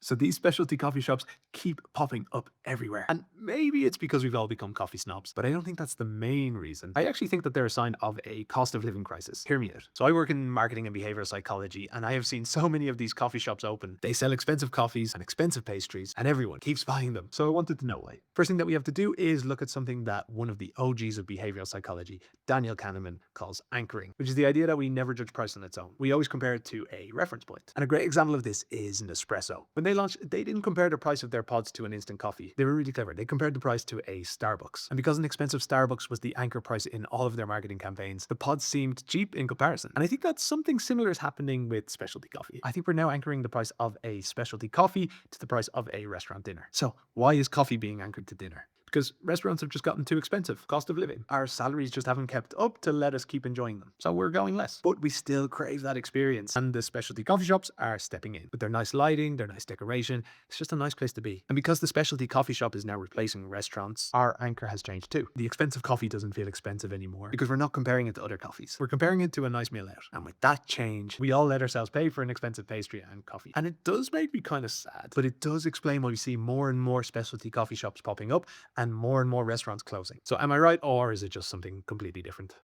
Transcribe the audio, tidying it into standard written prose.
So these specialty coffee shops keep popping up everywhere. And maybe it's because we've all become coffee snobs, but I don't think that's the main reason. I actually think that they're a sign of a cost of living crisis. Hear me out. So I work in marketing and behavioral psychology, and I have seen so many of these coffee shops open. They sell expensive coffees and expensive pastries, and everyone keeps buying them. So I wanted to know why. First thing that we have to do is look at something that one of the OGs of behavioral psychology, Daniel Kahneman, calls anchoring, which is the idea that we never judge price on its own. We always compare it to a reference point. And a great example of this is Nespresso. When they launched, they didn't compare the price of their pods to an instant coffee. They were really clever. They compared the price to a Starbucks. And because an expensive Starbucks was the anchor price in all of their marketing campaigns, the pods seemed cheap in comparison. And I think that something similar is happening with specialty coffee. I think we're now anchoring the price of a specialty coffee to the price of a restaurant dinner. So why is coffee being anchored to dinner? Because restaurants have just gotten too expensive. Cost of living. Our salaries just haven't kept up to let us keep enjoying them. So we're going less. But we still crave that experience. And the specialty coffee shops are stepping in with their nice lighting, their nice decoration. It's just a nice place to be. And because the specialty coffee shop is now replacing restaurants, our anchor has changed too. The expensive coffee doesn't feel expensive anymore because we're not comparing it to other coffees. We're comparing it to a nice meal out. And with that change, we all let ourselves pay for an expensive pastry and coffee. And it does make me kind of sad, but it does explain why we see more and more specialty coffee shops popping up and more restaurants closing. So am I right, or is it just something completely different?